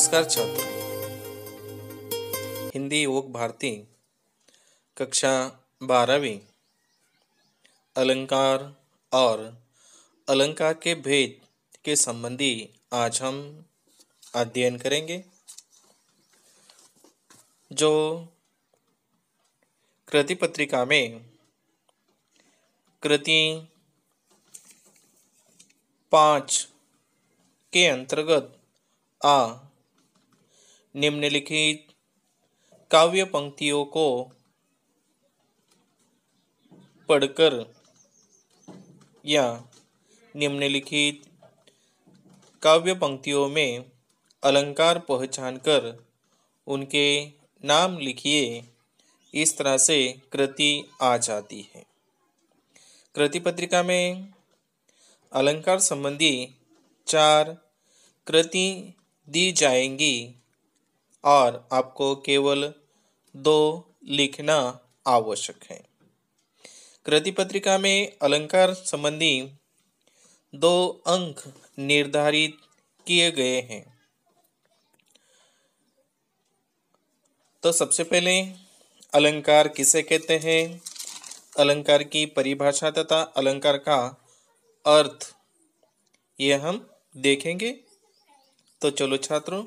नमस्कार छात्र। हिंदी ओक भारती कक्षा 12वीं अलंकार और अलंकार के भेद के संबंधी आज हम अध्ययन करेंगे। जो कृति पत्रिका में कृति 5 के अंतर्गत निम्नलिखित काव्य पंक्तियों को पढ़कर या निम्नलिखित काव्य पंक्तियों में अलंकार पहचानकर उनके नाम लिखिए। इस तरह से कृति आ जाती है। कृति पत्रिका में अलंकार संबंधी 4 कृति दी जाएंगी और आपको केवल 2 लिखना आवश्यक है। कृति पत्रिका में अलंकार संबंधी 2 अंक निर्धारित किए गए हैं। तो सबसे पहले अलंकार किसे कहते हैं, अलंकार की परिभाषा तथा अलंकार का अर्थ यह हम देखेंगे। तो चलो छात्रों,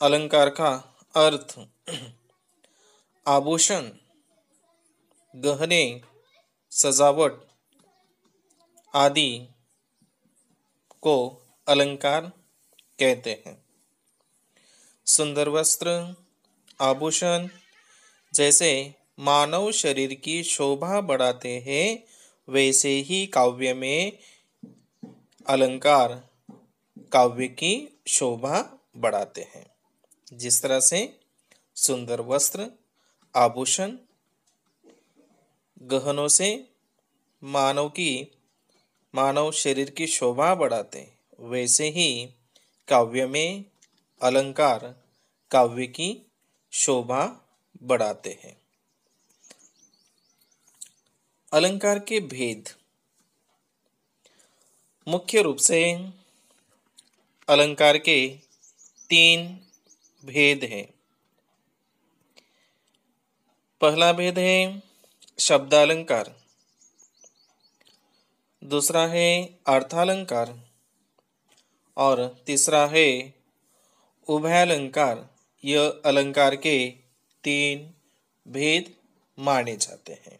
अलंकार का अर्थ आभूषण, गहने, सजावट आदि को अलंकार कहते हैं। सुंदर वस्त्र, आभूषण जैसे मानव शरीर की शोभा बढ़ाते हैं, वैसे ही काव्य में अलंकार काव्य की शोभा बढ़ाते हैं। जिस तरह से सुंदर वस्त्र, आभूषण गहनों से मानव शरीर की शोभा बढ़ाते हैं, वैसे ही काव्य में अलंकार काव्य की शोभा बढ़ाते हैं। अलंकार के भेद मुख्य रूप से अलंकार के 3 भेद हैं। पहला भेद है शब्दालंकार, दूसरा है अर्थालंकार और तीसरा है उभयालंकार। यह अलंकार के 3 भेद माने जाते हैं।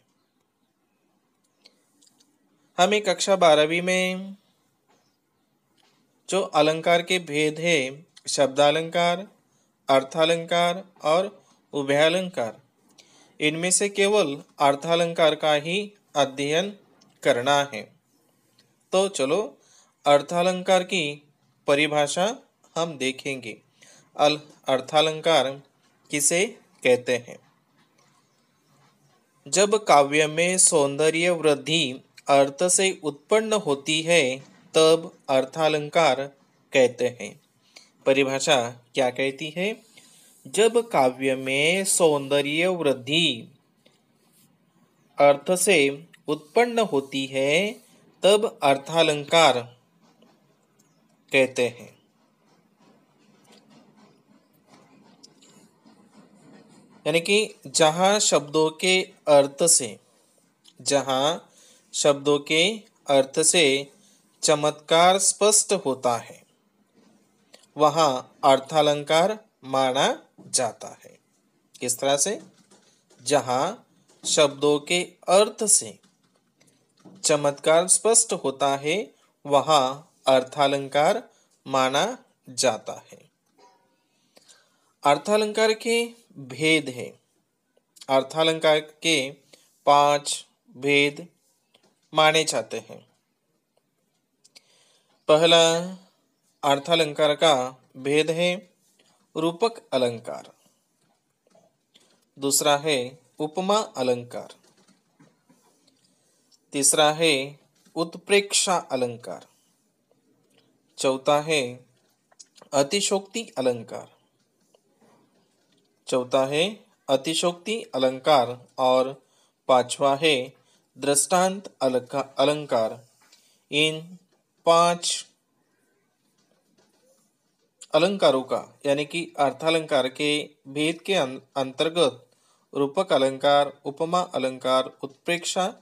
हमें कक्षा 12वीं में जो अलंकार के भेद है, शब्दालंकार, अर्थालंकार और उभयालंकार, इनमें से केवल अर्थालंकार का ही अध्ययन करना है। तो चलो अर्थालंकार की परिभाषा हम देखेंगे। अर्थालंकार किसे कहते हैं? जब काव्य में सौंदर्य वृद्धि अर्थ से उत्पन्न होती है, तब अर्थालंकार कहते हैं। परिभाषा क्या कहती है? जब काव्य में सौंदर्य वृद्धि अर्थ से उत्पन्न होती है, तब अर्थालंकार कहते हैं। यानी कि जहाँ शब्दों के अर्थ से चमत्कार स्पष्ट होता है, वहाँ अर्थालंकार माना जाता है। किस तरह से? जहाँ शब्दों के अर्थ से चमत्कार स्पष्ट होता है, वहाँ अर्थालंकार माना जाता है। अर्थालंकार के भेद है। अर्थालंकार के 5 भेद माने जाते हैं। पहला अर्थालंकार का भेद है रूपक अलंकार, दूसरा है उपमा अलंकार, तीसरा है उत्प्रेक्षा अलंकार, चौथा है अतिशोक्ति अलंकार और 5वां है दृष्टांत अलंकार। इन 5 अलंकारों का यानी कि अर्थालंकार के भेद के अंतर्गत रूपक अलंकार, उपमा अलंकार, उत्प्रेक्षा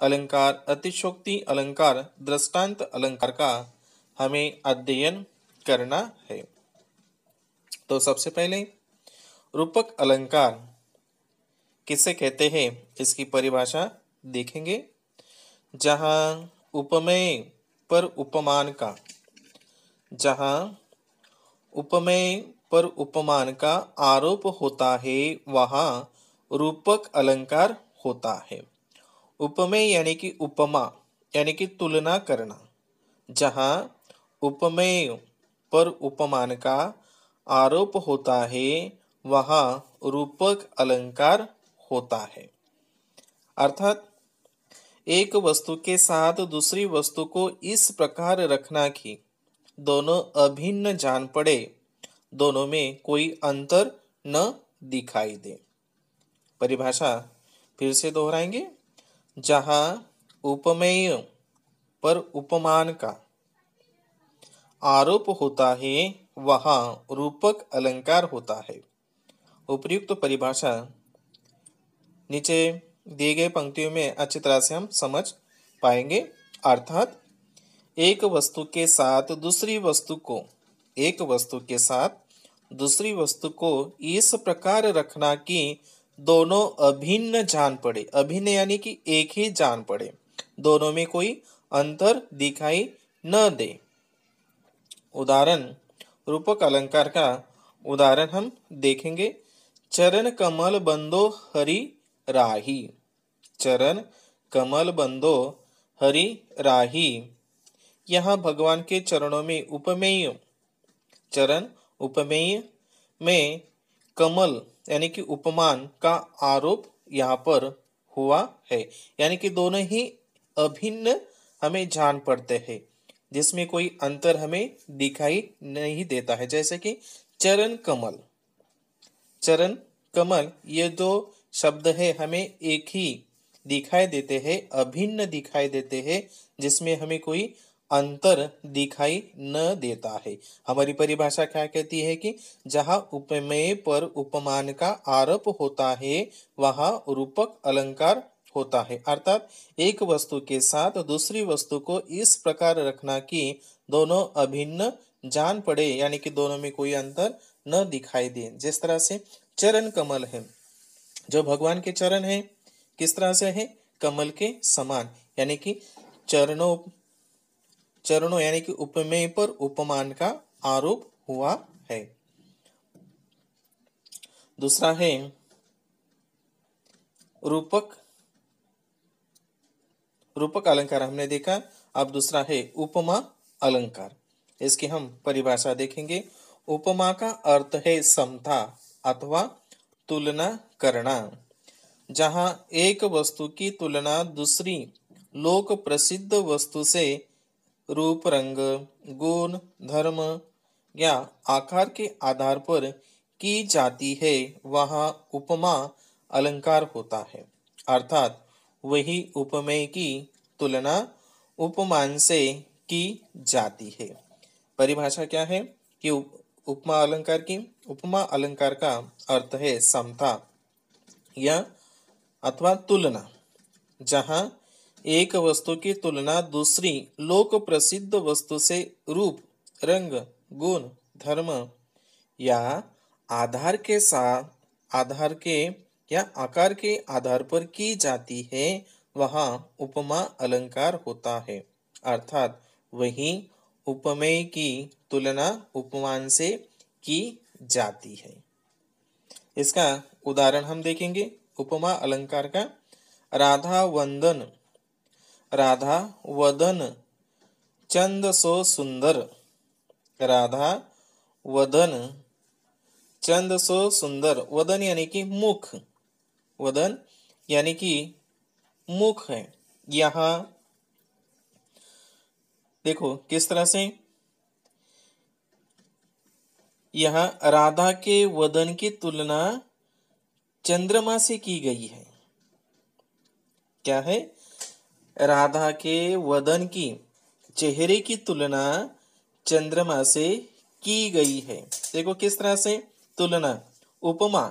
अलंकार, अतिशोक्ति अलंकार, दृष्टांत अलंकार का हमें अध्ययन करना है। तो सबसे पहले रूपक अलंकार किसे कहते हैं इसकी परिभाषा देखेंगे। जहां उपमेय पर उपमान का जहां उपमेय पर उपमान का आरोप होता है वहां रूपक अलंकार होता है। उपमेय यानी कि उपमा यानी कि तुलना करना। जहां उपमेय पर उपमान का आरोप होता है वहां रूपक अलंकार होता है। अर्थात एक वस्तु के साथ दूसरी वस्तु को इस प्रकार रखना कि दोनों अभिन्न जान पड़े, दोनों में कोई अंतर न दिखाई दे। परिभाषा फिर से दोहराएंगे। जहां उपमेय पर उपमान का आरोप होता है वहां रूपक अलंकार होता है। उपर्युक्त परिभाषा नीचे दिए गए पंक्तियों में अच्छी तरह से हम समझ पाएंगे। अर्थात एक वस्तु के साथ दूसरी वस्तु को इस प्रकार रखना कि दोनों अभिन्न जान पड़े। अभिन्न यानी कि एक ही जान पड़े, दोनों में कोई अंतर दिखाई न दे। उदाहरण, रूपक अलंकार का उदाहरण हम देखेंगे। चरण कमल बंदो हरि राही। चरण कमल बंदो हरि राही। यहाँ भगवान के चरणों में उपमेय चरण उपमेय में कमल यानी कि उपमान का आरोप यहाँ पर हुआ है, यानी कि दोनों ही अभिन्न हमें जान पड़ते हैं, जिसमें कोई अंतर हमें दिखाई नहीं देता है। जैसे कि चरण कमल ये दो शब्द है हमें एक ही दिखाई देते हैं, अभिन्न दिखाई देते हैं, जिसमें हमें कोई अंतर दिखाई न देता है। हमारी परिभाषा क्या कहती है कि जहां उपमेय पर उपमान का आरोप होता है वहां रूपक अलंकार होता है। अर्थात एक वस्तु के साथ दूसरी वस्तु को इस प्रकार रखना कि दोनों अभिन्न जान पड़े, यानी कि दोनों में कोई अंतर न दिखाई दे। जिस तरह से चरण कमल है, जो भगवान के चरण है किस तरह से है, कमल के समान, यानी कि चरणों यानी कि उपमेय पर उपमान का आरोप हुआ है। दूसरा है रूपक अलंकार हमने देखा। अब दूसरा है उपमा अलंकार। इसकी हम परिभाषा देखेंगे। उपमा का अर्थ है समता अथवा तुलना करना। जहां एक वस्तु की तुलना दूसरी लोक प्रसिद्ध वस्तु से रूप, रंग, गुण, धर्म या आकार के आधार पर की जाती है वहां उपमा अलंकार होता है। अर्थात वही उपमेय की तुलना उपमान से की जाती है। परिभाषा क्या है कि उपमा अलंकार का अर्थ है समता या अथवा तुलना। जहां एक वस्तु की तुलना दूसरी लोक प्रसिद्ध वस्तु से रूप, रंग, गुण, धर्म या आधार के या आकार के आधार पर की जाती है वहां उपमा अलंकार होता है। अर्थात वही उपमेय की तुलना उपमान से की जाती है। इसका उदाहरण हम देखेंगे उपमा अलंकार का। राधा वदन चंद सो सुंदर। राधा वदन चंद सो सुंदर। वदन यानी कि मुख, वदन यानी कि मुख है। यहाँ देखो किस तरह से यहाँ राधा के वदन की तुलना चंद्रमा से की गई है। क्या है? राधा के वदन की, चेहरे की तुलना चंद्रमा से की गई है। देखो किस तरह से तुलना, उपमा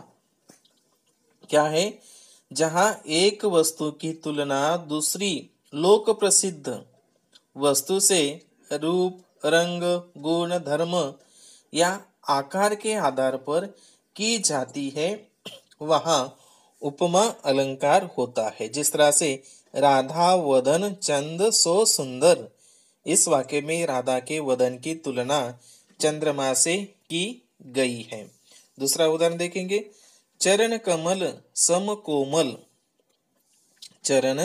क्या है, जहां एक वस्तु की तुलना दूसरी लोक प्रसिद्ध वस्तु से रूप, रंग, गुण, धर्म या आकार के आधार पर की जाती है, वहां उपमा अलंकार होता है। जिस तरह से राधा वदन चंद सो सुंदर, इस वाक्य में राधा के वदन की तुलना चंद्रमा से की गई है। दूसरा उदाहरण देखेंगे, चरण कमल सम कोमल, चरण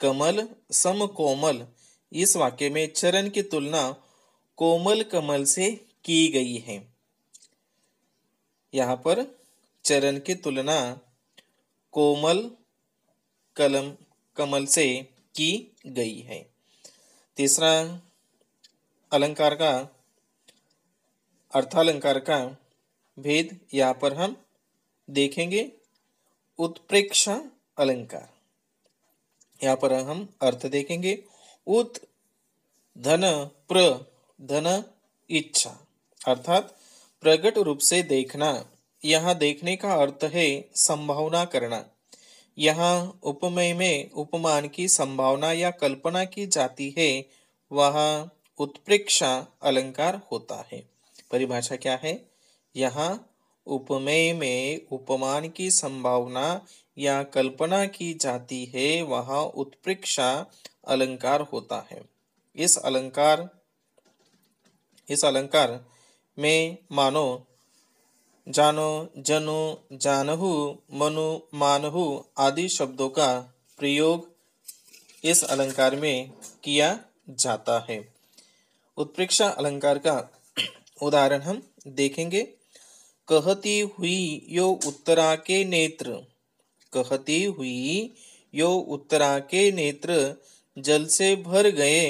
कमल सम कोमल, इस वाक्य में चरण की तुलना कोमल कमल से की गई है। यहाँ पर चरण की तुलना कोमल कलम कमल से की गई है। तीसरा अलंकार का, अर्थालंकार का भेद यहाँ पर हम देखेंगे। उत्प्रेक्षा अलंकार, यहाँ पर हम अर्थ देखेंगे। उत धन प्र धन इच्छा, अर्थात प्रकट रूप से देखना। यहाँ देखने का अर्थ है संभावना करना। यहाँ उपमेय में उपमान की संभावना या कल्पना की जाती है, वहाँ उत्प्रेक्षा अलंकार होता है। परिभाषा क्या है, यहाँ उपमेय में उपमान की संभावना या कल्पना की जाती है, वहाँ उत्प्रेक्षा अलंकार होता है। इस अलंकार में मानो, जानो, जनो, जानहु, मनु, मानहु आदि शब्दों का प्रयोग इस अलंकार में किया जाता है। उत्प्रेक्षा अलंकार का उदाहरण हम देखेंगे। कहती हुई यो उत्तरा के नेत्र, कहती हुई यो उत्तरा के नेत्र जल से भर गए,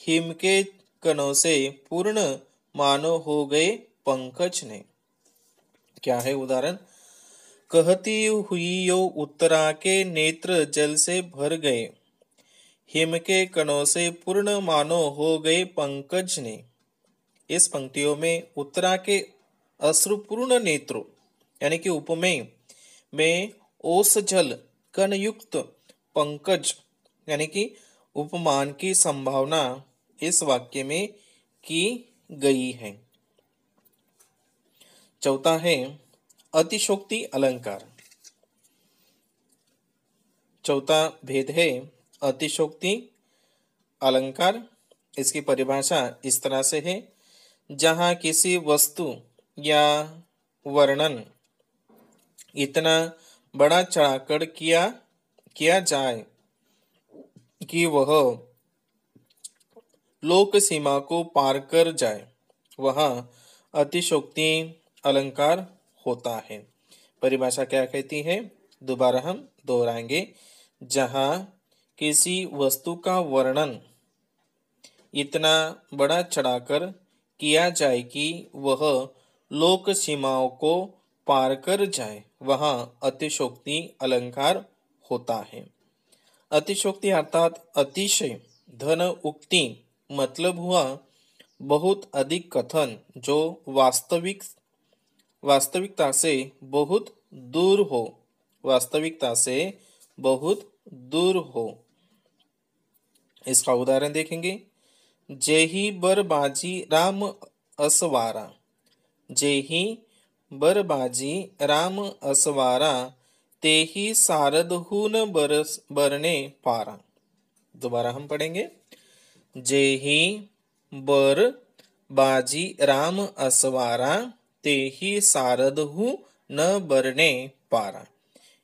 हिम के कणों से पूर्ण मानो हो गए पंकज ने। क्या है उदाहरण, कहती हुई यो उत्तरा के नेत्र जल से भर गए, हिम के कणों से पूर्ण मानो हो गए पंकज ने। इस पंक्तियों में उत्तरा के अश्रुपूर्ण नेत्रों यानी कि उपमेय में ओस जल कण युक्त पंकज यानी कि उपमान की संभावना इस वाक्य में की गई है। चौथा है अतिशोक्ति अलंकार। चौथा भेद है अतिशोक्ति अलंकार। इसकी परिभाषा इस तरह से है, जहाँ किसी वस्तु या वर्णन इतना बड़ा चढ़ाकर किया जाए कि वह लोक सीमा को पार कर जाए, वहाँ अतिशोक्ति अलंकार होता है। परिभाषा क्या कहती है, दोबारा हम दोहराएंगे। जहाँ किसी वस्तु का वर्णन इतना बड़ा चढ़ाकर किया जाए कि वह लोक सीमाओं को पार कर जाए, वहाँ अतिशोक्ति अलंकार होता है। अतिशोक्ति अर्थात अतिशय धन उक्ति, मतलब हुआ बहुत अधिक कथन जो वास्तविकता से बहुत दूर हो, वास्तविकता से बहुत दूर हो। इसका उदाहरण देखेंगे। जेहि बरबाजी राम असवारा, जेहि बरबाजी राम असवारा, तेहि सारद हुन बरने पारा। दोबारा हम पढ़ेंगे। जेहि बर बाजी राम असवारा, तेहि सारद हु न बरने पारा।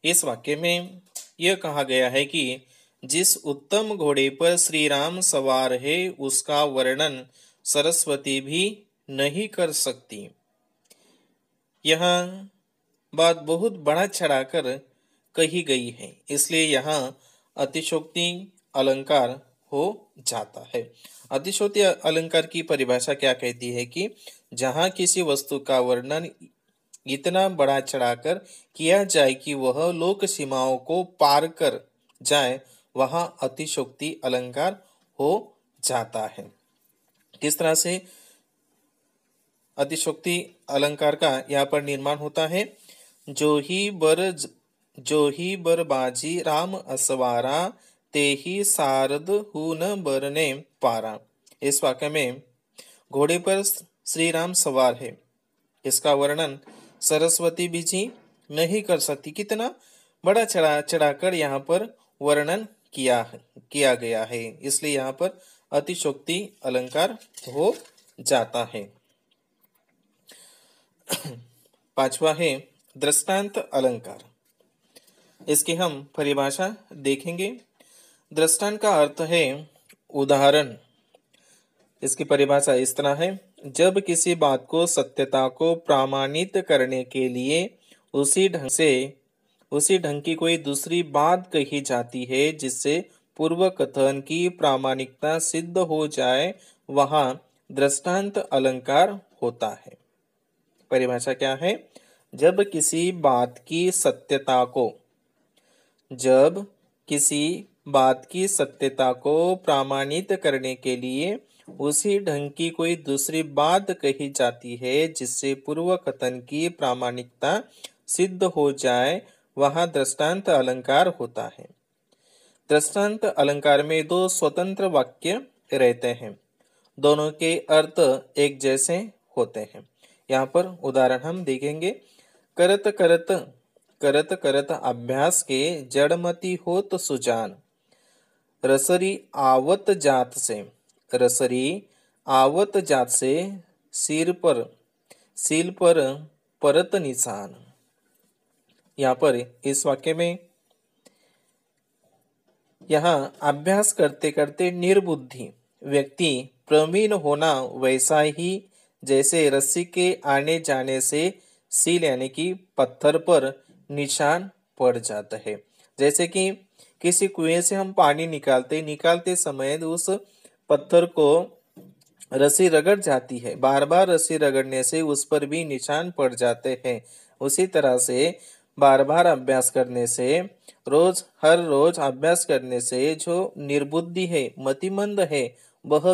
इस वाक्य में यह कहा गया है कि जिस उत्तम घोड़े पर श्री राम सवार है, उसका वर्णन सरस्वती भी नहीं कर सकती। यहाँ बात बहुत बड़ा चढ़ाकर कही गई है, इसलिए यहाँ अतिशोक्ति अलंकार हो जाता है। अतिशोक्ति अलंकार की परिभाषा क्या कहती है कि जहाँ किसी वस्तु का वर्णन इतना बड़ा चढ़ाकर किया जाए कि वह लोक सीमाओं को पार कर जाए, वहाँ अतिशोक्ति अलंकार हो जाता है। किस तरह से अतिशोक्ति अलंकार का यहाँ पर निर्माण होता है। जो ही बर बाजी राम असवारा, ते ही सारद हुन बरने पारा। इस वाक्य में घोड़े पर श्री राम सवार है, इसका वर्णन सरस्वती भी जी नहीं कर सकती। कितना बड़ा चढ़ाकर यहाँ पर वर्णन किया गया है, इसलिए यहाँ पर अतिशोक्ति अलंकार हो जाता है। पांचवा है दृष्टांत अलंकार। इसकी हम परिभाषा देखेंगे। दृष्टांत का अर्थ है उदाहरण। इसकी परिभाषा इस तरह है, जब किसी बात को सत्यता को प्रमाणित करने के लिए उसी ढंग की कोई दूसरी बात कही जाती है जिससे पूर्व कथन की प्रामाणिकता सिद्ध हो जाए, वहां दृष्टांत अलंकार होता है। परिभाषा क्या है? जब किसी बात की सत्यता को प्रमाणित करने के लिए उसी ढंग की कोई दूसरी बात कही जाती है जिससे पूर्व कथन की प्रामाणिकता सिद्ध हो जाए, वहां दृष्टांत अलंकार होता है। दृष्टांत अलंकार में दो स्वतंत्र वाक्य रहते हैं, दोनों के अर्थ एक जैसे होते हैं। यहाँ पर उदाहरण हम देखेंगे। करत करत अभ्यास के जड़मती होत सुजान, रसरी आवत जात से सील पर परत निशान। यहाँ पर इस वाक्य में यहाँ अभ्यास करते करते निर्बुद्धि व्यक्ति प्रवीण होना वैसा ही जैसे रस्सी के आने जाने से सील यानी कि पत्थर पर निशान पड़ जाता है। जैसे कि किसी कुएं से हम पानी निकालते समय उस पत्थर को रस्सी रगड़ जाती है, बार बार रस्सी रगड़ने से उस पर भी निशान पड़ जाते हैं। उसी तरह से बार बार अभ्यास करने से, हर रोज अभ्यास करने से जो निर्बुद्धि है, मतिमंद है, वह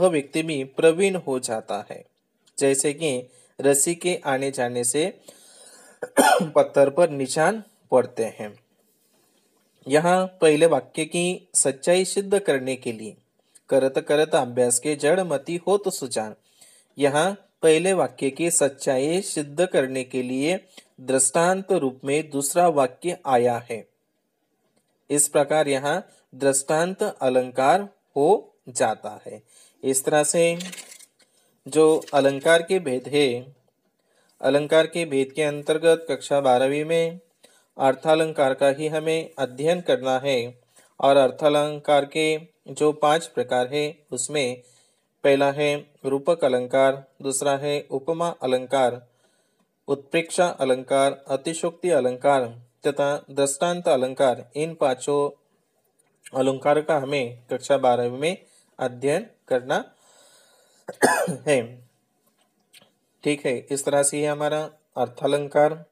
व्यक्ति भी प्रवीण हो जाता है। जैसे कि रस्सी के आने जाने से पत्थर पर निशान पड़ते हैं। यहाँ पहले वाक्य की सच्चाई सिद्ध करने के लिए करत अभ्यास के जड़ मति हो तो सुजान, यहाँ पहले वाक्य की सच्चाई सिद्ध करने के लिए दृष्टांत रूप में दूसरा वाक्य आया है। इस प्रकार यहाँ दृष्टांत अलंकार हो जाता है। इस तरह से जो अलंकार के भेद है, अलंकार के भेद के अंतर्गत कक्षा 12वीं में अर्थालंकार का ही हमें अध्ययन करना है। और अर्थालंकार के जो 5 प्रकार है उसमें पहला है रूपक अलंकार, दूसरा है उपमा अलंकार, उत्प्रेक्षा अलंकार, अतिशोक्ति अलंकार तथा दृष्टांत अलंकार। इन 5 अलंकार का हमें कक्षा 12वीं में अध्ययन करना है। ठीक है, इस तरह से हमारा अर्थालंकार